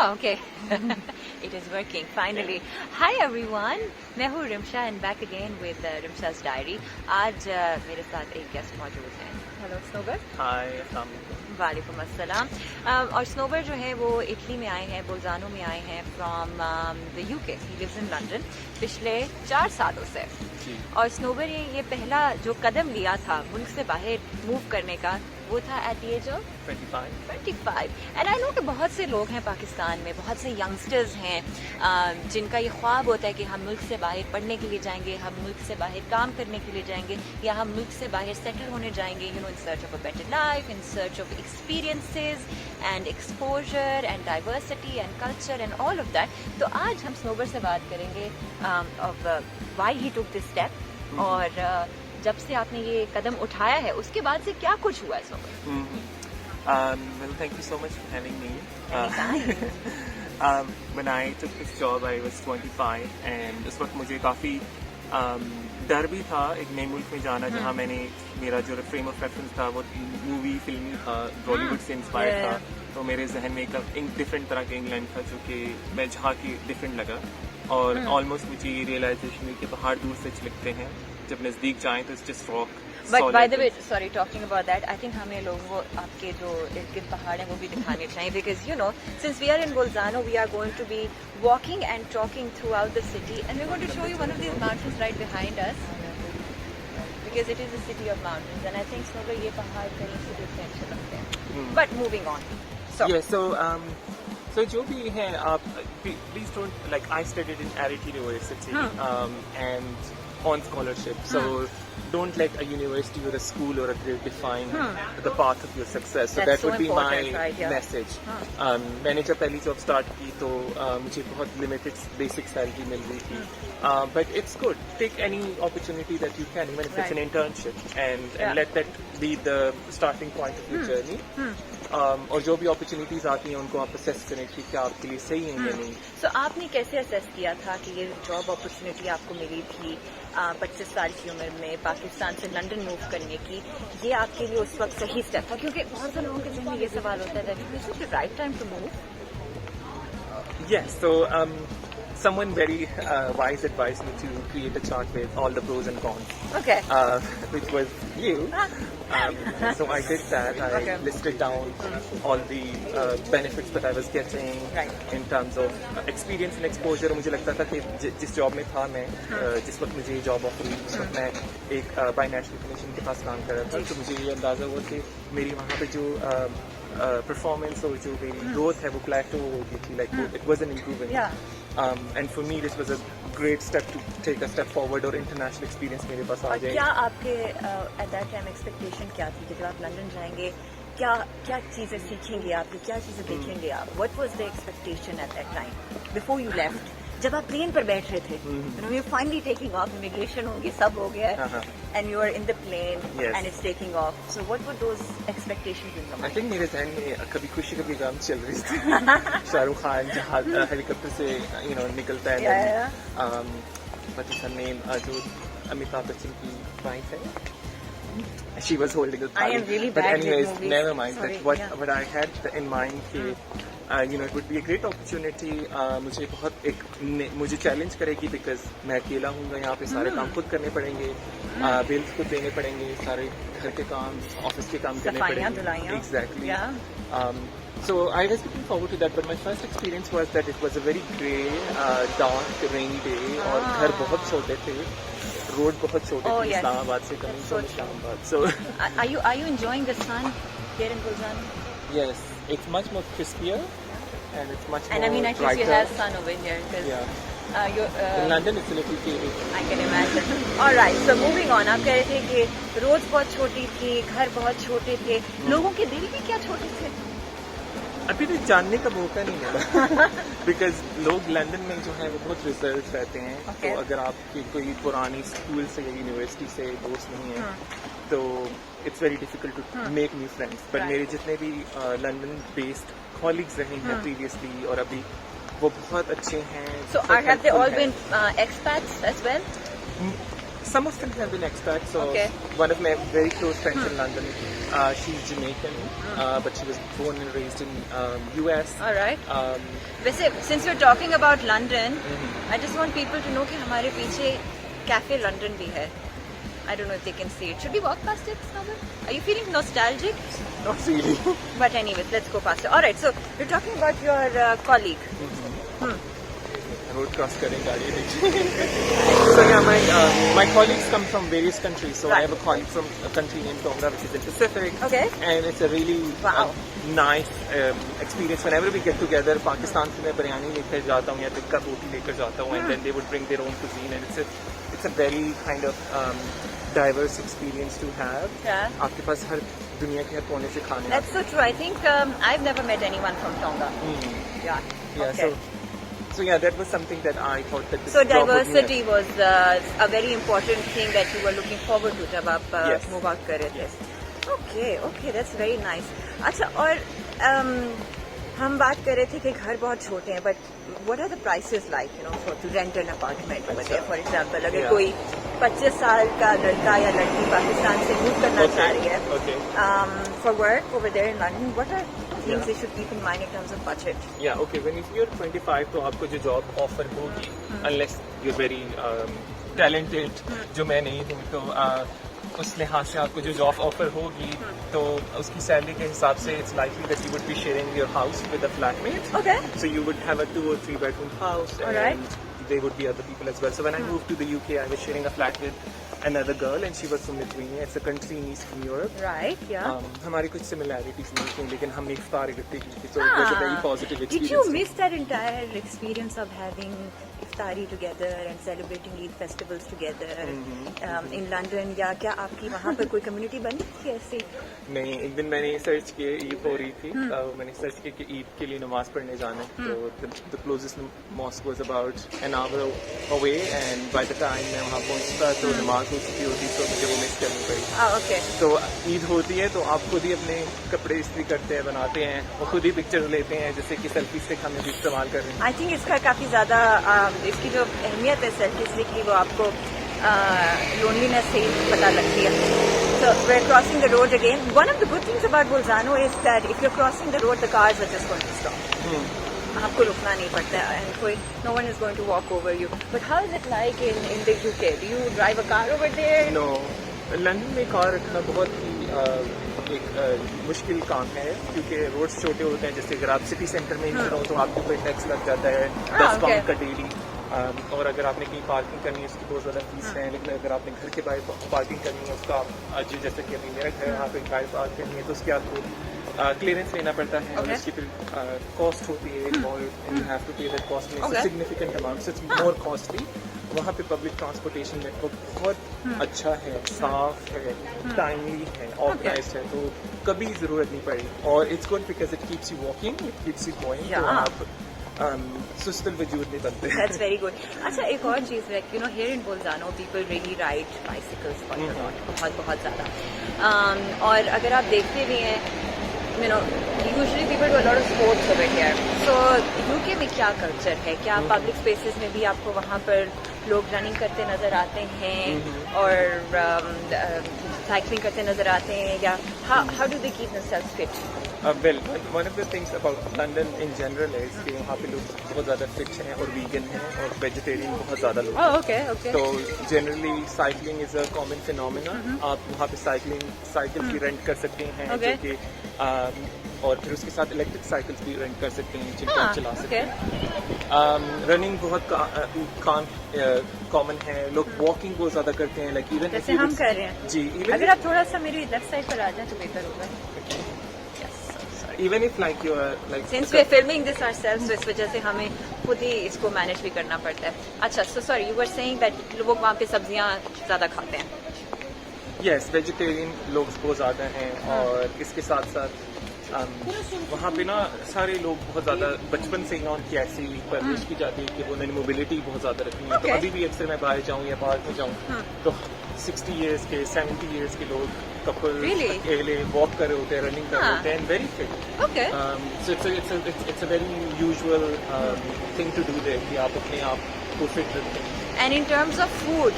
Oh, okay. It is working finally. Hi everyone. मैं हूँ Rimsha and back again with Rimsha's Diary. आज मेरे साथ एक गेस्ट मौजूद हैं. Hello Snowbird. Hi, अस्सलाम वालेकुम अस्सलाम. और स्नोबर जो है वो इटली में आए हैं, बोल्जानो में आए हैं from the UK. He lives in London पिछले 4 सालों से. और स्नोबर ये पहला जो कदम लिया था मुल्क से बाहर मूव करने का, वो था at the age of 25. And I know कि बहुत से लोग हैं पाकिस्तान में, बहुत से यंगस्टर्स हैं जिनका ये ख्वाब होता है कि हम मुल्क से बाहर पढ़ने के लिए जाएंगे, हम मुल्क से बाहर काम करने के लिए जाएंगे, या हम मुल्क से बाहर सेटल होने जाएंगे, you know, in search of a better life, in search of experiences and exposure and diversity and culture and all of that. तो आज हम स्नोबर से बात करेंगे of why he took this step, और जब से आपने ये कदम उठाया है उसके बाद से क्या कुछ हुआ है Snober? Well, thank you so much for having me. When I took this job, I was 25, and उस वक्त मुझे काफ़ी डर भी था एक नए मुल्क में जाना, जहाँ मेरा जो फ्रेम ऑफ रेफरेंस था वो मूवी फिल्मी था, बॉलीवुड से इंस्पायर्ड था. तो मेरे जहन में एक डिफरेंट तरह का इंग्लैंड था जो कि मैं जहाँ की डिफरेंट लगा, और ऑलमोस्ट मुझे ये रियलाइजेशन हुई कि पहाड़ दूर से लगते हैं, जब नजदीक जाएं तो it's just rock. But by the way, sorry, talking about that, I think हमें लोगों को आपके जो इर्द गिर्द पहाड़ हैं वो भी दिखाने चाहिए, because you know, since we are in Bolzano, we are going to be walking and talking throughout the city, and we are going to show you one of these mountains right behind us, because it is a city of mountains, and I think Snober ये पहाड़ कहीं से भी इतने अच्छे लगते हैं. But moving on, So जो भी है आप please don't, like I studied in Arid University and on scholarship, so don't let a university or a school or a grade define the path of your success. So that would be my message. मैंने जब पहली job start की तो मुझे बहुत limited basic salary मिल रही थी, but it's good, take any opportunity that you can, even if it's an internship, and let that be the starting point of your journey. और जो भी अपॉर्चुनिटीज आती हैं उनको आप असेस करें कि क्या आपके लिए सही है या नहीं. So आपने कैसे असेस किया था कि ये जॉब अपॉर्चुनिटी आपको मिली थी 25 साल की उम्र में पाकिस्तान से लंदन मूव करने की, ये आपके लिए उस वक्त सही स्टेप था? क्योंकि बहुत से लोगों के ज़हन में ये सवाल होता है that this is the right time to move. Yes, so someone very wise advised me to create a chart with all the pros and cons. Okay. Which was you. So I did that. I listed down all the benefits that I was getting in terms of experience and exposure. मुझे लगता था कि जिस job में था मैं, जिस वक्त मुझे ये जॉब ऑफर हुई, उस वक्त मैं एक बाई नेशनल कमीशन के पास काम कर रहा था, तो मुझे ये अंदाज़ा हुआ कि मेरी वहाँ पे जो परफॉर्मेंस और जो मेरी ग्रोथ है वो प्लेटो हो गई थी, like it was an improvement. And for me this was a great step to take a step forward, और international experience मेरे पास आ जाए. क्या आपके at that time expectation क्या थी कि जब आप लंदन जाएंगे क्या चीजें सीखेंगे आप, क्या चीजें देखेंगे आप? What was the expectation at that time before you left? जब आप प्लेन पर बैठ रहे थे, you know, you're finally taking off, immigration होगी, सब हो गया है, and you are in the plane and it's taking off. So what were those expectations in your mind? I think मेरे ज़हन में कभी खुशी कभी गम चल रही थी. शाहरुख खान जहाज हेलीकॉप्टर से you know निकलता है, what is her name, जो अमिताभ बच्चन की वाइफ है, she was holding a I am really but bad anyways, with movies. never mind. Sorry, But what I had in mind कि you know it would be a great opportunity. मुझे बहुत मुझे challenge करेगी, because मैं अकेला हूँगा यहाँ पे, सारे काम खुद करने पड़ेंगे, बिल्स खुद देने पड़ेंगे, सारे घर के काम, ऑफिस के काम करने पड़ेंगे. Exactly. So I was looking forward to that, but my first experience was that it was a very grey, dark, rainy day, और घर बहुत छोटे थे, रोड बहुत छोटे थे. इस्लामाबाद से coming from Islamabad. So are you enjoying the sun here in Bolzano? Yes, it's much more crispier and it's much more and I mean at least you have sun over here, because in London it's a little chilly. I can imagine. All right, so moving on, आप कह रहे थे कि road बहुत छोटी थी, घर बहुत छोटे थे, लोगों के दिल भी क्या छोटे थे? अभी भी जानने का मौका नहीं मिला, बिकॉज लोग लंदन में जो है वो बहुत रिजर्व रहते हैं. तो अगर आपकी कोई पुरानी स्कूल से या यूनिवर्सिटी से दोस्त नहीं है तो it's very difficult to make new friends. But मेरे जितने भी लंदन बेस्ड कॉलीग्स रहे हैं प्रीवियसली और अभी, वो बहुत अच्छे हैं. So have they all been expats as well? some of them have been expats. So Okay. one of my very close friends in London, she's Jamaican, but she was born and raised in US. All right. Um, वैसे since we're talking about London, I just want people to know कि हमारे पीछे cafe London भी है. I don't know if they can see it. Should we walk past it, Snowball? Are you feeling nostalgic? not really. But anyways, let's go past it. All right. So you're talking about your colleague. Road cross करें गाड़ी देखिए. So yeah, my colleagues come from various countries. So I have a colleague from a country named Tonga, which is in Pacific. Okay. And it's a really Wow. nice experience. Whenever we get together, Pakistan से मैं बिरयानी लेकर जाता हूँ या टिक्का रोटी लेकर जाता हूँ, and then they would bring their own cuisine, and it's a very kind of diverse experience to have. Yeah. आपके पास हर दुनिया के हर कोने से खाने. That's so true. I think I've never met anyone from Tonga. Yeah. Yeah. Okay. So yeah, that was something that I thought that this So job would be diversity was a very important thing that you were looking forward to जब आप Yes. move out कर रहे थे. Yes. Okay, that's very nice. अच्छा और हम बात कर रहे थे कि घर बहुत छोटे हैं, but what are the prices like, for to rent an apartment over there, for example? अगर Yeah. कोई 25 साल का लड़का या लड़की पाकिस्तान से मूव करना चाह रही है, Okay. for work over there in London, what are things Yeah. they should keep in mind in terms of budget? Yeah, okay. When you're 25, तो आपको जो job offer होगी, unless you're very talented, जो मैं नहीं हूँ, तो उस लिहाज से आपको जो जॉब ऑफर होगी, तो उसकी सैलरी के हिसाब से it's likely that you would be sharing your house with a flatmate. Okay. So you would have a 2 or 3 bedroom house, and Alright. there would be other people as well. So when I moved to the UK, I was sharing a flat with another girl, and she was from Lithuania. It's a country in Eastern Europe. Right, yeah. हमारी कुछ similarities नहीं थी, लेकिन हमने इफ्तार इकट्ठे की थी, so it was a very positive Did experience. you miss that entire experience of having iftari together and celebrating Eid festivals together in London? या क्या आपकी वहाँ पर कोई community बनी थी ऐसी? नहीं, एक दिन मैंने सर्च किए, ईद हो रही थी, मैंने सर्च किया कि ईद के लिए नमाज पढ़ने जाना है, तो the closest mosque was about an hour away, and by the time मैं वहाँ पहुँचता तो नमाज हो चुकी होती, तो मुझे वो मिस करनी पड़ी. Okay. तो ईद होती है तो आप खुद ही अपने कपड़े इस्त्री करते हैं, बनाते हैं, और खुद ही पिक्चर लेते हैं, जैसे कि सेल्फी स्टिक हम भी इस्तेमाल कर रहे हैं. I think इसका काफी ज्यादा इसकी जो अहमियत है सेल्फी स्टिक की, वो आपको लोनलीनेस से ही पता लगती है. So we're crossing the road again. One of the good things about Bolzano is that if you're crossing the road, the cars are just going to stop. आपको रुकना नहीं पड़ता है, and no one is going to walk over you. But how is it like in the UK? Do you drive a car over there? No, London में car रखना बहुत ही एक मुश्किल काम है, क्योंकि रोड्स छोटे होते हैं. जैसे अगर आप सिटी सेंटर में ही रहो तो आपके ऊपर टैक्स लग जाता है 10 पाउंड का डेली, और अगर आपने कहीं पार्किंग करनी है उसकी बहुत ज़्यादा फीस है. लेकिन अगर आपने घर के बाहर पार्किंग करनी है उसका आज जैसे कि अभी मेरा घर यहाँ पे गाड़ी पार्क करनी है तो उसके आपको क्लियरेंस लेना पड़ता है, और उसकी फिर कॉस्ट होती है और यू हैव टू पे दैट कॉस्ट में significant amount, so it's more costly. वहाँ पे पब्लिक ट्रांसपोर्टेशन नेटवर्क बहुत अच्छा है, साफ है, टाइमली है, ऑर्गेनाइज्ड है, तो कभी ज़रूरत नहीं पड़ी. और it's good because it keeps you walking, it keeps you going, तो आप सुस्तर वजूद नहीं बनते. That's very good. अच्छा, एक और चीज़ है, here in Bolzano people really ride bicycles quite a lot, बहुत ज़्यादा. और अगर आप देखते भी हैं, usually people do a lot of sports over here. So UK में क्या कल्चर है? क्या पब्लिक स्पेसेस में भी आपको वहाँ पर लोग रनिंग करते नजर आते हैं और साइकिलिंग करते नजर आते हैं, या how do they keep themselves fit? Well, one of the things about London in general is कि वहाँ पे लोग बहुत ज़्यादा फिट हैं और वीगन हैं और वेजिटेरियन बहुत ज़्यादा लोग हैं. Oh, okay. तो generally cycling is a common phenomena. आप वहाँ पे साइकिल भी रेंट कर सकते हैं, जो कि और फिर उसके साथ इलेक्ट्रिक साइकिल्स भी रेंट कर सकते हैं जिनको आप चला सकते हैं. रनिंग बहुत कॉमन है. लोग वॉकिंग बहुत ज़्यादा करते हैं, लाइक इवन जैसे हम कर रहे हैं. जी, अगर आप थोड़ा सा मेरी लेफ्ट साइड पर आ जाए तो बेहतर होगा. Even if like you are like since we are filming this ourselves, so इस वजह से हमें खुद ही इसको मैनेज भी करना पड़ता है. अच्छा, so sorry, you were saying that लोग वहाँ पे सब्जियाँ ज़्यादा खाते हैं. Yes, वेजिटेरियन लोग बहुत ज़्यादा हैं, और इसके साथ साथ वहाँ पे ना सारे लोग बहुत ज़्यादा बचपन से ही ना उनकी ऐसी परवरिश की जाती है कि वो उन्होंने मोबिलिटी बहुत ज़्यादा रखनी है. तो अभी भी अक्सर मैं बाहर जाऊँ या पार्क में जाऊँ तो 60 years के 70 years के लोग कपल Really? अकेले वॉक कर रहे होते हैं, रनिंग कर रहे हाँ. होते हैं, very fit. Okay. So it's a very usual thing to do there कि आप अपने आप को फिट रखें. And in terms of food,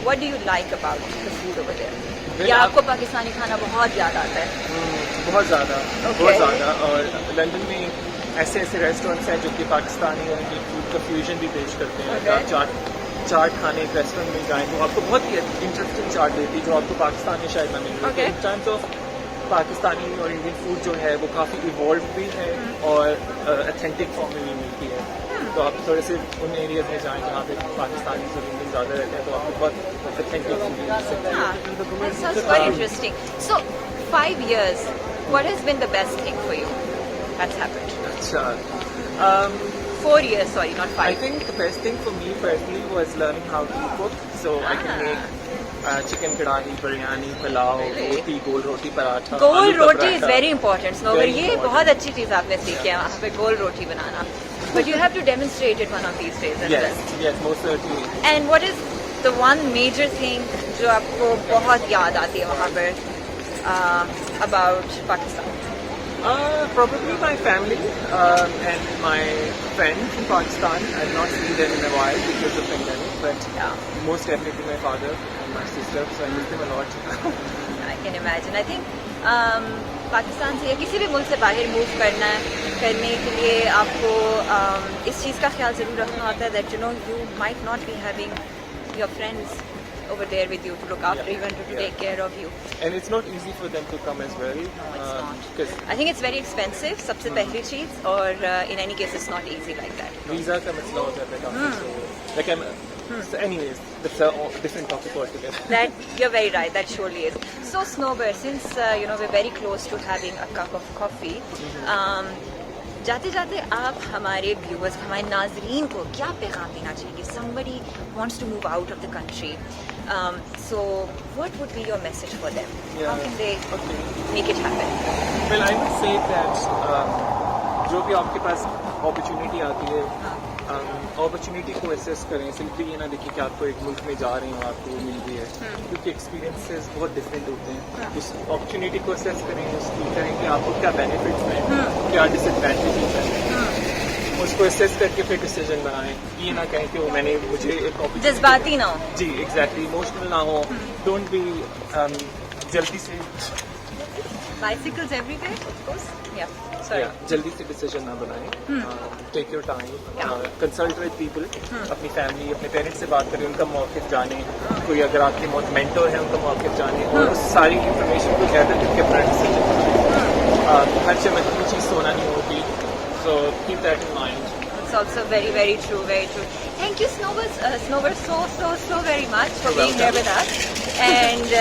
what do you like about the food over there? Well, या आपको पाकिस्तानी खाना बहुत याद आता है? बहुत ज़्यादा, Okay. बहुत ज़्यादा. और लंदन में ऐसे ऐसे रेस्टोरेंट्स हैं जो कि पाकिस्तानी और इंडियन फूड का फ्यूजन भी पेश करते हैं. Okay. आप चाट खाने एक रेस्टोरेंट में जाएं तो आपको बहुत ही इंटरेस्टिंग चाट देती है जो आपको पाकिस्तान में शायद ना मिले. Okay. In terms of Pakistani और इंडियन फूड जो है वो काफ़ी इवॉल्व भी है और ऑथेंटिक फॉर्म में भी मिलती है. तो आप थोड़े से उन एरियाज में जाएं जहाँ पे पाकिस्तानी और इंडियन ज़्यादा रहते हैं तो आपको बहुत ऑथेंटिक फूड मिल सकती है. That sounds very interesting. So, 5 years, what has been the best thing for you that's happened? अच्छा. 4 years, sorry, not 5. I think the best thing for me personally was learning how to cook. So I can make chicken kadahi, biryani, pulao, Really? roti, गोल roti, paratha. गोल aloo ka roti is paratha. Very important. Snober, Very ये important. बहुत अच्छी चीज आपने सीखी है वहाँ पे गोल रोटी बनाना. But you have to demonstrate it one of these days. Yes, yes, most certainly. And what is the one major thing जो आपको बहुत याद आती है वहाँ पर about Pakistan? Probably my family and my friends in Pakistan. I've not seen them in a while because of pandemic, but Yeah. most definitely my father and my sister. So I miss them a lot. I can imagine. I think Pakistan से या किसी भी मुल्क से बाहर move करने के लिए आपको इस चीज़ का ख्याल ज़रूर रखना होता है that you know you might not be having your friends over there with you to look after you and to Yeah. take care of you. And it's not easy for them to come as well. No, it's not. Because I think it's very expensive. सबसे पहली चीज़, और in any case it's not easy like that. visa का मसला हो जाता है काफी. So like so anyways, that's a different topic altogether. That you're very right. That surely is. So Snowbird, since you know we're very close to having a cup of coffee, जाते जाते आप हमारे व्यूअर्स, हमारे नाजरीन को क्या पैगाम देना चाहिए? Somebody wants to move out of the country. So what would be your message for them? How Yeah. can they Okay. make it happen? Well, I would say that जो भी आपके पास अपॉर्चुनिटी आती है, अपॉर्चुनिटी को assess करें. Simply ये ना देखिए कि आपको एक मुल्क में जा रहे हो, आपको वो मिल रही है, क्योंकि एक्सपीरियंसेस बहुत डिफरेंट होते हैं. उस अपॉर्चुनिटी को एसेस करें, उसकी करें कि आपको क्या बेनिफिट्स हैं, क्या डिसएडवांटेजेस हैं, उसको एसेस करके फिर डिसीजन बनाएं. ये ना कहें कि वो मुझे एक opportunity- जज्बाती ना हो. जी एग्जैक्टली, इमोशनल ना हो. डोंट बी जल्दी से Bicycles everywhere, of course. Yeah. Sorry. जल्दी से डिसीजन ना बनाएं. Take your time, consult with people, अपनी फैमिली, अपने पेरेंट्स से बात करें, उनका मौक़िफ़ जानें. कोई अगर आपके मेंटर है उनका मौक़िफ़ जानें और उस सारी इंफॉर्मेशन को गैदर करके अपना डिसीजन बनाएं. हर चमकती चीज़ सोना नहीं होती. So keep that in mind. It's also very, very true, very true. Thank you, Snowbird, so very much for You're being here with us. And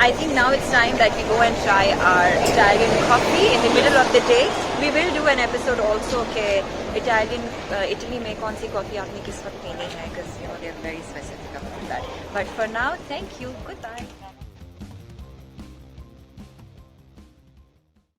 I think now it's time that we go and try our Italian coffee in the middle of the day. We will do an episode also के Italy में कौन सी coffee आपने किस वक्त पीनी है, because you know they are very specific about that. But for now, thank you. Goodbye.